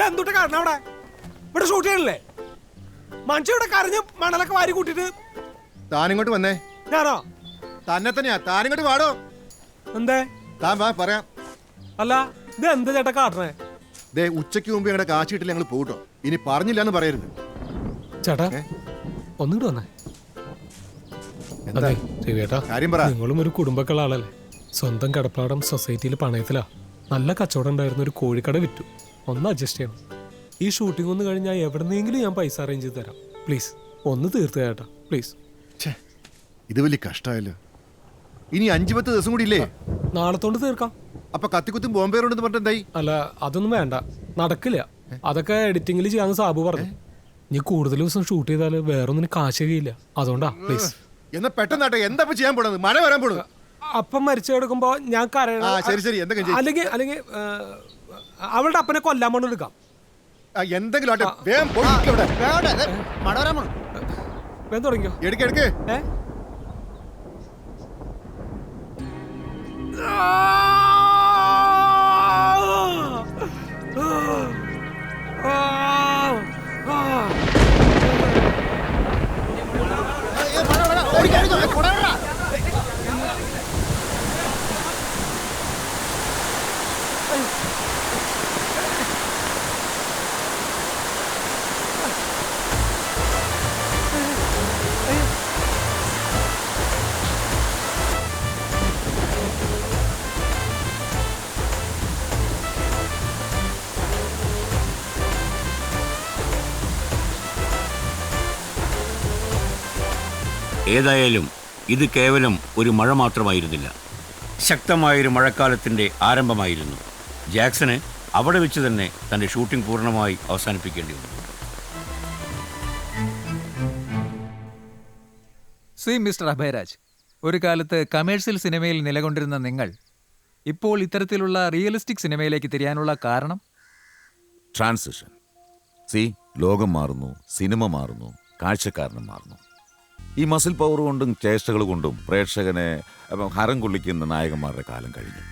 എന്തുട്ട് കാരണം അവിടെ ഇവിടെ ഷൂട്ട് ചെയ്യണല്ലേ? മനുഷ്യ ഇവിടെ കരഞ്ഞ് മണലൊക്കെ വാരി കൂട്ടിട്ട് താനിങ്ങോട്ട് വന്നേ. ഞാനോ? തന്നെ തന്നെയാ. താനിങ്ങോട്ട് വാടോ. എന്തേ? താൻ വാ പറയാം. അല്ല ഇത് എന്താ ചേട്ടാ കാട്ടണേ? ദേ ഉച്ചയ്ക്ക് മുമ്പ് ഞങ്ങളുടെ കാശിട്ടില്ല, ഞങ്ങൾ പോട്ടോ. ഇനി പറഞ്ഞില്ല എന്ന് പറയരുത്. ചേട്ടാ ഒന്നിട്ട് വന്നേ. അതെ രവിയേട്ടാ, കാര്യം പറ. നിങ്ങളും ഒരു കുടുംബക്കുള്ള ആളല്ലേ. സ്വന്തം കടപ്പാടം സൊസൈറ്റിയിൽ പണയത്തിലാ. നല്ല കച്ചവടം ഉണ്ടായിരുന്ന ഒരു കോഴിക്കട വിറ്റു. ഒന്ന് അഡ്ജസ്റ്റ് ചെയ്യണം. ഈ ഷൂട്ടിംഗ് ഒന്ന് കഴിഞ്ഞാൽ എവിടെന്നെങ്കിലും ഞാൻ പൈസ അറേഞ്ച് ചെയ്ത് തരാം. പ്ലീസ് ഒന്ന് തീർത്ത് ചേട്ടാ പ്ലീസ്. ഇത് വലിയ കഷ്ടമായല്ലോ. ഇനി 5-10 ദിവസം കൂടി ഇല്ലേ? നാളത്തോണ്ട് തീർക്കാം. അപ്പൊ കത്തിക്കുത്തും ബോംബേറുണ്ടെന്ന് പറഞ്ഞിട്ട് എന്തായി? അല്ല അതൊന്നും വേണ്ട, നടക്കില്ല. അതൊക്കെ എഡിറ്റിംഗിൽ ചെയ്യാന്ന് സാബു പറഞ്ഞു. നീ കൂടുതൽ ദിവസം ഷൂട്ട് ചെയ്താൽ വേറൊന്നിന് കാശ് കഴിയില്ല. അതുകൊണ്ടാ പ്ലീസ്. എന്നാ പെട്ടെന്നാട്ടെ. എന്താ ചെയ്യാൻ പോണത്? മഴ വരാൻ പോണത്. അപ്പം മരിച്ചു കിടക്കുമ്പോ ഞാൻ കരയണം. അല്ലെങ്കിൽ അവളുടെ അപ്പനെ കൊല്ലാൻ പോണെടുക്കാം. എന്തെങ്കിലും ആട്ടെ. വേഗം തുടങ്ങിയോ? എടുക്ക്. ഏതായാലും ഇത് കേവലം ഒരു മഴ മാത്രമായിരുന്നില്ല, ശക്തമായൊരു മഴക്കാലത്തിൻ്റെ ആരംഭമായിരുന്നു. ജാക്സന് അവിടെ വെച്ച് തന്നെ തൻ്റെ ഷൂട്ടിംഗ് പൂർണ്ണമായി അവസാനിപ്പിക്കേണ്ടി വന്നു. ശ്രീ മിസ്റ്റർ അഭയരാജ്, ഒരു കാലത്ത് കമേഴ്ഷ്യൽ സിനിമയിൽ നിലകൊണ്ടിരുന്ന നിങ്ങൾ ഇപ്പോൾ ഇത്തരത്തിലുള്ള റിയലിസ്റ്റിക് സിനിമയിലേക്ക് തിരിയാനുള്ള കാരണം? ട്രാൻസിഷൻ. ലോകം മാറുന്നു, സിനിമ മാറുന്നു, കാഴ്ചക്കാരനും മാറുന്നു. ഈ മസിൽ പവർ കൊണ്ടും ചേഷ്ടകൾ കൊണ്ടും പ്രേക്ഷകനെ ഹരം കൊള്ളിക്കുന്ന നായകന്മാരുടെ കാലം കഴിഞ്ഞു.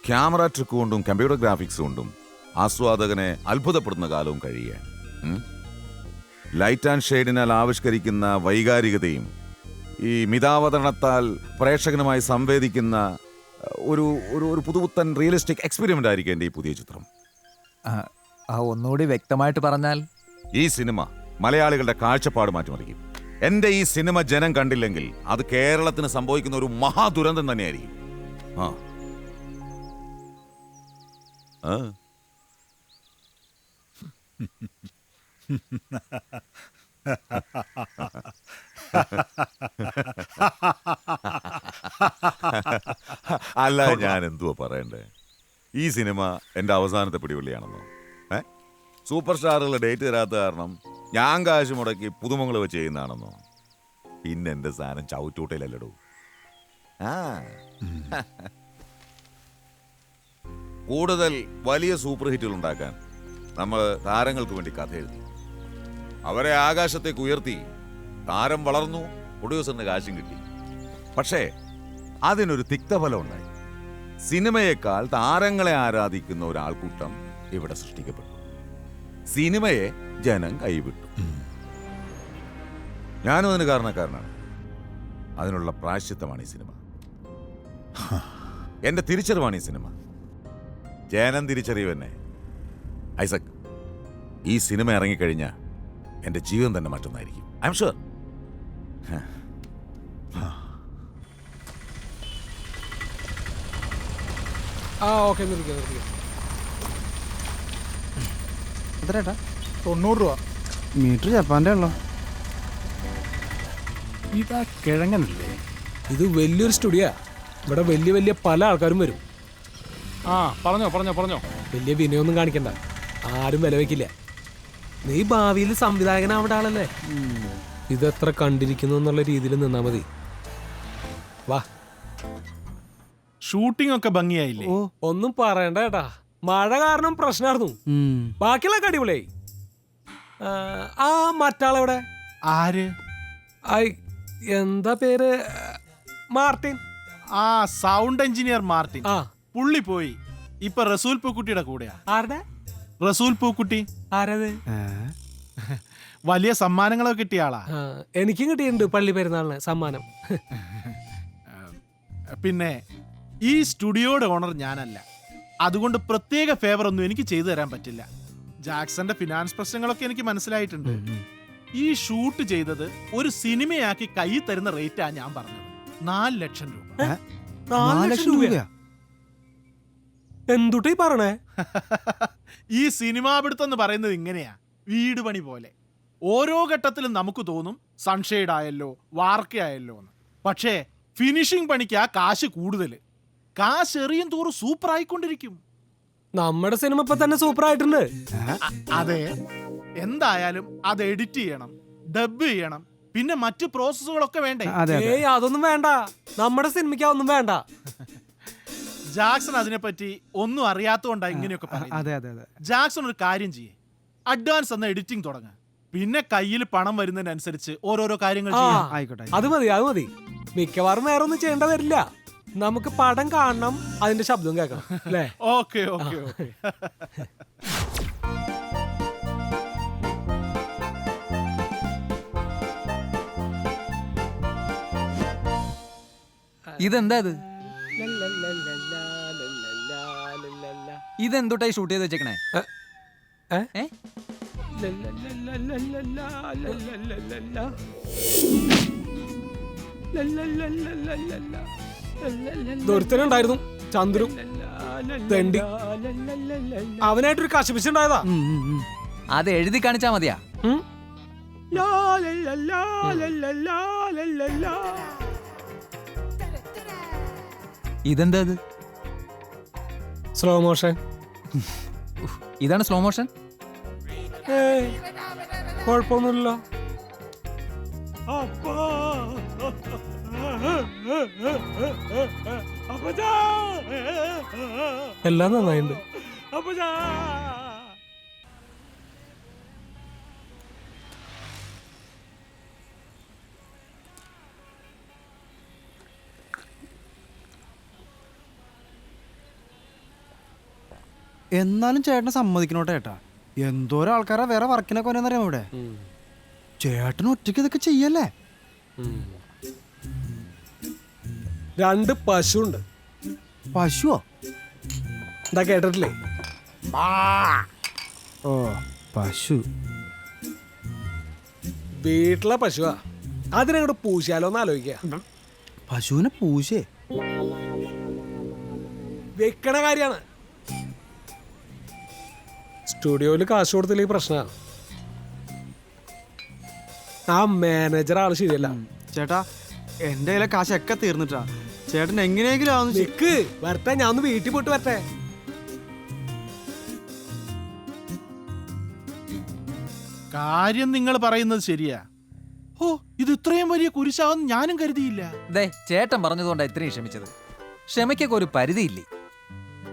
ക്യാമറ ട്രിക്ക് കൊണ്ടും കമ്പ്യൂട്ടർ ഗ്രാഫിക്സ് കൊണ്ടും ആസ്വാദകനെ അത്ഭുതപ്പെടുന്ന കാലവും കഴിയുകയാണ്. ലൈറ്റ് ആൻഡ് ഷെയ്ഡിനാൽ ആവിഷ്കരിക്കുന്ന വൈകാരികതയും ഈ മിതാവതരണത്താൽ പ്രേക്ഷകനുമായി സംവേദിക്കുന്ന ഒരു ഒരു പുതുപുത്തൻ റിയലിസ്റ്റിക് എക്സ്പെരിമെൻ്റ് ആയിരിക്കും എൻ്റെ ഈ പുതിയ ചിത്രം. ഒന്നുകൂടി വ്യക്തമായിട്ട് പറഞ്ഞാൽ? ഈ സിനിമ മലയാളികളുടെ കാഴ്ചപ്പാട് മാറ്റിമറിക്കും. എൻ്റെ ഈ സിനിമ ജനം കണ്ടില്ലെങ്കിൽ അത് കേരളത്തിന് സംഭവിക്കുന്ന ഒരു മഹാദുരന്തം തന്നെയായിരിക്കും. അല്ല, ഞാൻ എന്തുവാ പറയണ്ടേ? ഈ സിനിമ എൻ്റെ അവസാനത്തെ പിടിവള്ളിയാണെന്നോ? സൂപ്പർ സ്റ്റാറുകളുടെ ഡേറ്റ് തരാത്ത കാരണം ഞാൻ കാശ് മുടക്കി പുതുമങ്ങൾ വെച്ച് ചെയ്യുന്നതാണെന്നോ? പിന്നെ എൻ്റെ സാധനം ചവിട്ടൂട്ടയിലല്ലടോ. കൂടുതൽ വലിയ സൂപ്പർ ഹിറ്റുകൾ ഉണ്ടാക്കാൻ നമ്മൾ താരങ്ങൾക്ക് വേണ്ടി കഥ എഴുതി, അവരെ ആകാശത്തേക്ക് ഉയർത്തി. താരം വളർന്നു, പ്രൊഡ്യൂസറിന് കാശും കിട്ടി. പക്ഷേ അതിനൊരു തിക്തഫലം ഉണ്ടായി. സിനിമയേക്കാൾ താരങ്ങളെ ആരാധിക്കുന്ന ഒരാൾക്കൂട്ടം ഇവിടെ സൃഷ്ടിക്കപ്പെട്ടു. സിനിമയെ ജനം കൈവിട്ടു. ഞാനും അതിന് കാരണക്കാരനാണ്. അതിനുള്ള പ്രായശ്ചിത്തമാണ് ഈ സിനിമ. എന്റെ തിരിച്ചറിവാണ് ഈ സിനിമ. ജനം തിരിച്ചറിയുവെന്നെ. ഐസക്, ഈ സിനിമ ഇറങ്ങിക്കഴിഞ്ഞാൽ എന്റെ ജീവൻ തന്നെ മറ്റൊന്നായിരിക്കും. I am sure. എത്രേട്ടാ? 90 രൂപ. മീറ്റർ ജപ്പാൻ്റെ ഉള്ളോ? ഇതാ കിഴങ്ങനല്ലേ? ഇത് വലിയൊരു സ്റ്റുഡിയോ. ഇവിടെ വലിയ വലിയ പല ആൾക്കാരും വരും. പറഞ്ഞോ. വലിയ വിനയൊന്നും കാണിക്കണ്ട, ആരും വില വെക്കില്ല. നീ ഭാവിയിൽ സംവിധായകനാവേണ്ട ആളല്ലേ? ഇതെത്ര കണ്ടിരിക്കുന്നു എന്നുള്ള രീതിയിൽ നിന്നാ മതി. വാ. ഷൂട്ടിംഗ് ഒക്കെ ഭംഗിയായില്ലേ? ഒന്നും പറയണ്ട ഏട്ടാ, മഴ കാരണം പ്രശ്നമായിരുന്നു. ബാക്കിയുള്ളൊക്കെ അടിപൊളിയായി. ആ മറ്റാളെവിടെ? ആര്? എന്താ പേര്? മാർട്ടിൻ. ആ സൗണ്ട് എഞ്ചിനീയർ മാർട്ടിൻ. ആ. പുള്ളി പോയി. ഇപ്പൊ റസൂൽ പൂക്കുട്ടിയുടെ കൂടെയാ. ആരുടെ? റസൂൽ പൂക്കുട്ടി ആരത്? വലിയ സമ്മാനങ്ങളൊക്കെ കിട്ടിയ ആളാ. എനിക്കും കിട്ടിയിട്ടുണ്ട് പള്ളി പെരുന്നാളിന് സമ്മാനം. പിന്നെ ഈ സ്റ്റുഡിയോയുടെ ഓണർ ഞാനല്ല, അതുകൊണ്ട് പ്രത്യേക ഫേവർ ഒന്നും എനിക്ക് ചെയ്തു തരാൻ പറ്റില്ല. ജാക്സന്റെ ഫിനാൻസ് പ്രശ്നങ്ങളൊക്കെ എനിക്ക് മനസ്സിലായിട്ടുണ്ട്. ഈ ഷൂട്ട് ചെയ്തത് ഒരു സിനിമയാക്കി കൈ തരുന്ന റേറ്റാ ഞാൻ പറഞ്ഞത്. 4 ലക്ഷം രൂപ. 4 ലക്ഷം രൂപയാ? എന്തുട്ടീ പറഞ്ഞേ? ഈ സിനിമാ പിടുത്തം എന്ന് പറയുന്നത് ഇങ്ങനെയാ, വീട് പണി പോലെ. ഓരോ ഘട്ടത്തിലും നമുക്ക് തോന്നും സൺഷെയ്ഡ് ആയല്ലോ, വാർക്കയായല്ലോ എന്ന്. പക്ഷേ ഫിനിഷിംഗ് പണിക്ക് ആ കാശ് കൂടുതൽ. കാശ് എറിയും തോറും സൂപ്പർ ആയിക്കൊണ്ടിരിക്കും. നമ്മുടെ സിനിമ ഇപ്പൊ തന്നെ സൂപ്പർ ആയിട്ടുണ്ട്. അതെ, എന്തായാലും അത് എഡിറ്റ് ചെയ്യണം, ഡബ് ചെയ്യണം, പിന്നെ മറ്റു പ്രോസസ്സുകളൊക്കെ വേണ്ടേ? ഏയ് അതൊന്നും വേണ്ട, നമ്മുടെ സിനിമയ്ക്ക് അതൊന്നും വേണ്ട. ജാക്സൺ അതിനെപ്പറ്റി ഒന്നും അറിയാത്തതുകൊണ്ടാ ഇങ്ങനെയൊക്കെ പറയുന്നത്. അതെ അതെ അതെ. ജാക്സൺ ഒരു കാര്യം ചെയ്യേ, അഡ്വാൻസ് എന്ന എഡിറ്റിംഗ് തുടങ്ങ, പിന്നെ കയ്യിൽ പണം വരുന്നതിനനുസരിച്ച് ഓരോരോ കാര്യങ്ങൾ ചെയ്യാം. ആയിക്കോട്ടെ. അത് മതി, അത് മതി. മിക്കവാറും വേറെ ഒന്നും ചെയ്യേണ്ട വരില്ല. നമുക്ക് പടം കാണണം, അതിന്റെ ശബ്ദം കേൾക്കണം അല്ലേ? Okay okay okay. ഇതെന്താ ഇത്? ഇതെന്തുട്ടായി ഷൂട്ട് ചെയ്ത് വെച്ചേക്കണേ? ദുരിതനുണ്ടായിരുന്നു ചന്ദ്രു തെണ്ടി. അവനായിട്ടൊരു കശപിച്ചുണ്ടായതാ. അത് എഴുതി കാണിച്ചാ മതിയാ? ഇതെന്താ ഇത്? Slow motion. ഇതാണ് സ്ലോ മോഷൻ? കുഴപ്പമൊന്നുമില്ലല്ലോ. എല്ലാം നന്നായിട്ടുണ്ട്. എന്നാലും ചേട്ടനെ സമ്മതിക്കണോട്ടെ ചേട്ടാ. എന്തോരം ആൾക്കാരാ വേറെ വർക്കിനൊക്കെ വരെന്നറിയാം ഇവിടെ. ചേട്ടൻ ഒറ്റയ്ക്ക് ഇതൊക്കെ ചെയ്യല്ലേ? 2 പശുണ്ട്. പശുവോ? എന്താ കേട്ടിട്ടില്ലേ? ഓ പശു. വീട്ടിലെ പശുവാ. അതിനങ്ങോട്ട് പൂശാലോന്ന് ആലോചിക്കുക. പശുവിനെ പൂശേ? വെക്കണ കാര്യമാണ്. സ്റ്റുഡിയോയില് കാശ് കൊടുത്തില്ലെങ്കിൽ പ്രശ്നമാണ്. ആ മാനേജർ ആള് ശരിയല്ല. ചേട്ടാ എന്റെ കയ്യിലെ കാശൊക്കെ തീർന്നിട്ടാ. ചേട്ടൻ എങ്ങനെയെങ്കിലും നിക്ക് വരട്ടെ, ഞാൻ ഒന്ന് വീട്ടിൽ പോയിട്ട് വരട്ടെ. കാര്യം നിങ്ങൾ പറയുന്നത് ശരിയാ. ഓ, ഇത് ഇത്രയും വലിയ കുരിശാവെന്ന് ഞാനും കരുതിയില്ല. ദേ ചേട്ടൻ പറഞ്ഞതുകൊണ്ടാണ് ഇത്രയും ക്ഷമിച്ചത്. ക്ഷമയ്ക്കൊക്കെ ഒരു പരിധിയില്ലേ?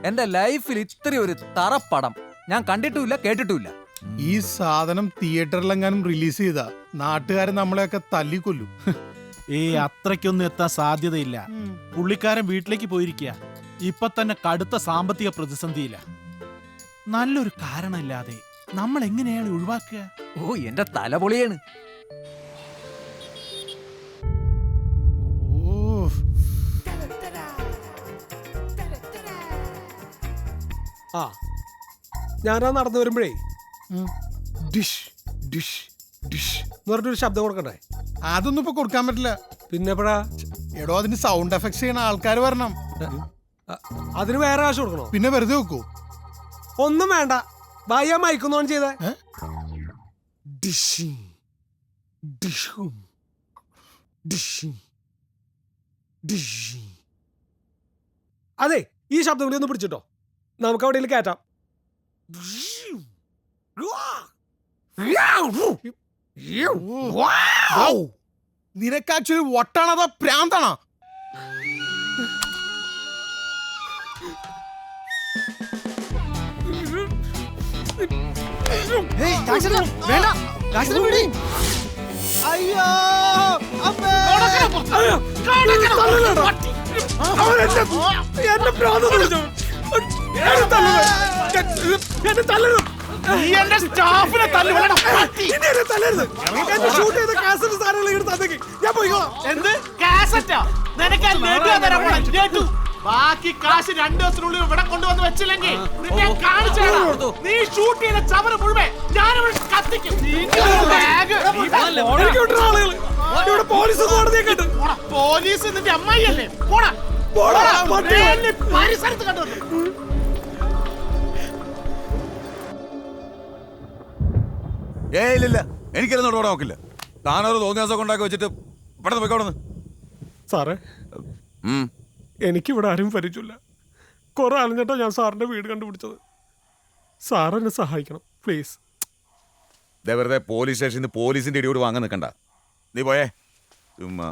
എന്റെ ലൈഫിൽ ഇത്രയും ഒരു തറപ്പടം ഞാൻ കണ്ടിട്ടുമില്ല, കേട്ടിട്ടുമില്ല. ഈ സാധനം തിയേറ്ററിലെങ്ങാനും റിലീസ് ചെയ്താ നാട്ടുകാരൻ നമ്മളെയൊക്കെ തല്ലിക്കൊല്ലും. അത്രയ്ക്കൊന്നും എത്താൻ സാധ്യതയില്ല. പുള്ളിക്കാരൻ വീട്ടിലേക്ക് പോയിരിക്കുക. ഇപ്പൊ തന്നെ കടുത്ത സാമ്പത്തിക പ്രതിസന്ധിയില്ല. നല്ലൊരു കാരണമില്ലാതെ നമ്മൾ എങ്ങനെയാണ് ഒഴിവാക്കുക? ഓ എന്റെ തല പൊളിയാണ്. ആ ഞാനാ നടന്നു വരുമ്പോഴേ ഡിഷ് ഡിഷ് ഡിഷ് എന്ന് പറഞ്ഞിട്ടൊരു ശബ്ദം കൊടുക്കണ്ടേ? അതൊന്നും ഇപ്പൊ കൊടുക്കാൻ പറ്റില്ല. പിന്നെ എപ്പോഴാ? എടോ അതിന് സൗണ്ട് എഫക്ട്സ് ചെയ്യണ ആൾക്കാർ വരണം. അതിന് വേറെ കാശ് കൊടുക്കണോ? പിന്നെ വെറുതെ വെക്കൂ? ഒന്നും വേണ്ട. ഭയ മയക്കുന്നോൺ ചെയ്തേ. Dish dish dish dish. അതെ, ഈ ശബ്ദം കൂടി ഒന്ന് പിടിച്ചിട്ടോ, നമുക്ക് അവിടെ കയറ്റാം. നിനക്ക് ആക്ച്വലി വട്ടാണോ പ്രാന്താണോ? വേണ്ട. അയ്യോ നീ എന്റെ സ്റ്റാഫിനെ തല്ലുകൊള്ളണം. എന്ത് കാസറ്റാ? നിനക്ക് ആ ലഡു തരാൻ പോണെ, ലഡു. ബാക്കി കാശ് 2 ദിവസത്തിനുള്ളിൽ ഇവിടെ കൊണ്ടുവന്ന് വെച്ചില്ലെങ്കിൽ നിന്നെ കാണിച്ചു തരാം. നീ ഷൂട്ട് ചെയ്ത ചവറ് മുഴുവൻ ഞാനിവിടെ കത്തിക്കും. പോലീസ് നിന്റെ അമ്മായിയല്ലേ? പോടാ പരിസരത്ത് കണ്ടു. ഇല്ല എനിക്കൊന്നും ഇവിടെ നോക്കില്ല. താനൊരു തോന്നിയ ദിവസം ഉണ്ടാക്കി വെച്ചിട്ട് പെട്ടെന്ന് പോയിക്കോടുന്നു. സാറേ, എനിക്കിവിടെ ആരും പരിചയമില്ല. കുറെ അലഞ്ഞിട്ടാ ഞാൻ സാറിന്റെ വീട് കണ്ടുപിടിച്ചത്. സാർ എന്നെ സഹായിക്കണം പ്ലീസ്. വെറുതെ പോലീസ് സ്റ്റേഷനിൽ നിന്ന് പോലീസിന്റെ ഇടിയോട് വാങ്ങാൻ നിൽക്കണ്ട. നീ പോയേ.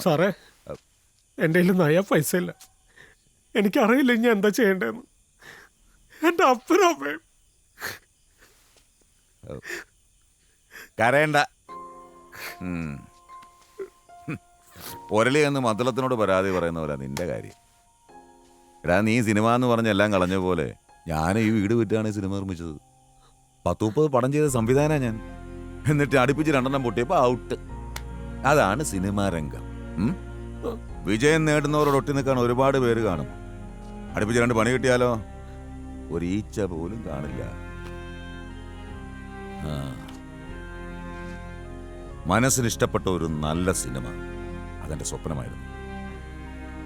സാറേ, എൻ്റെ കയ്യിൽ നയ പൈസ ഇല്ല. എനിക്കറിയില്ല ഇനി എന്താ ചെയ്യേണ്ടതെന്ന്. എൻ്റെ അപ്പനും അമ്മയും. കരയണ്ട. ഒരളി എന്ന് മദ്ദളത്തിനോട് പരാതി പറയുന്ന പോലെ നിന്റെ കാര്യം. എടാ, നീ സിനിമ എന്ന് പറഞ്ഞ എല്ലാം കളഞ്ഞ പോലെ ഞാൻ ഈ വീട് വിറ്റാണ് സിനിമ നിർമ്മിച്ചത്. 10-30 പടം ചെയ്ത സംവിധാനം ഞാൻ. എന്നിട്ട് അടുപ്പിച്ച് 2 പൊട്ടിയപ്പോൾ ഔട്ട്. അതാണ് സിനിമാ രംഗം. വിജയം നേടുന്നവരോട് ഒട്ടി നിൽക്കാൻ ഒരുപാട് പേര് കാണും. അടുപ്പിച്ച് 2 പണി കിട്ടിയാലോ ഒരു ഈച്ച പോലും കാണില്ല. മനസ്സിനിഷ്ടപ്പെട്ട ഒരു നല്ല സിനിമ അതെൻ്റെ സ്വപ്നമായിരുന്നു.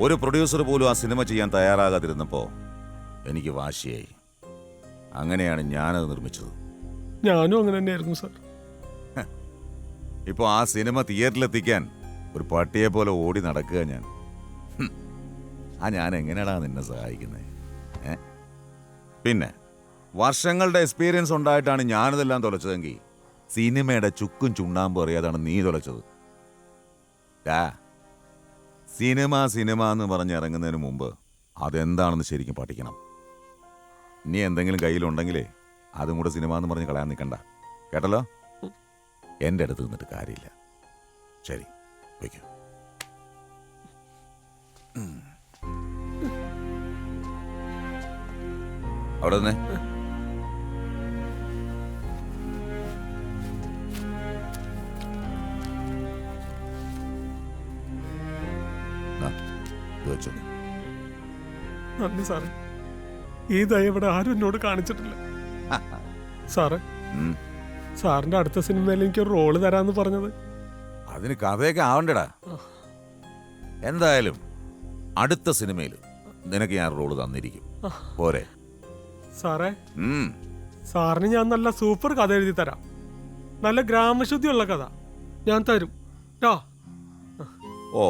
ഒരു പ്രൊഡ്യൂസർ പോലും ആ സിനിമ ചെയ്യാൻ തയ്യാറാകാതിരുന്നപ്പോൾ എനിക്ക് വാശിയായി. അങ്ങനെയാണ് ഞാനത് നിർമ്മിച്ചത്. ഞാനും അങ്ങനെ തന്നെയായിരുന്നു സാർ. ഇപ്പോൾ ആ സിനിമ തിയേറ്ററിലെത്തിക്കാൻ ഒരു പട്ടിയെ പോലെ ഓടി നടക്കുക ഞാൻ. ഞാൻ എങ്ങനെയാടാ നിന്നെ സഹായിക്കുന്നത്? പിന്നെ വർഷങ്ങളുടെ എക്സ്പീരിയൻസ് ഉണ്ടായിട്ടാണ് ഞാനിതെല്ലാം തുലച്ചതെങ്കിൽ സിനിമയുടെ ചുക്കും ചുണ്ണാമ്പും അറിയാതാണ് നീ തുലച്ചത്. സിനിമ എന്ന് പറഞ്ഞിറങ്ങുന്നതിന് മുമ്പ് അതെന്താണെന്ന് ശരിക്കും പഠിക്കണം. ഇനി എന്തെങ്കിലും കയ്യിലുണ്ടെങ്കിലേ അതും കൂടെ സിനിമ എന്ന് പറഞ്ഞ് കളയാൻ നിൽക്കണ്ട. കേട്ടല്ലോ? എൻ്റെ അടുത്ത് നിന്നിട്ട് കാര്യമില്ല. ശരി, വയ്ക്കൂ. അവിടെ നിന്ന് വെച്ചോ. നന്ദി സാറേ. ഈ ദയ ഇവിടെ ആരും എന്നോട് കാണിച്ചിട്ടില്ല. സാറേ, സാറിന്റെ അടുത്ത സിനിമയിൽ എനിക്ക് റോള് തരാന്ന് പറഞ്ഞത്. അതിന് കഥയൊക്കെ ആവണ്ടടാ. എന്തായാലും അടുത്ത സിനിമയിൽ നിനക്ക് ഞാൻ റോള് തന്നിരിക്കും. പോരെ സാറേ? സാറിന് ഞാൻ നല്ല സൂപ്പർ കഥ എഴുതി തരാം. നല്ല ഗ്രാമശുദ്ധിയുള്ള കഥ ഞാൻ തരും. ഓ,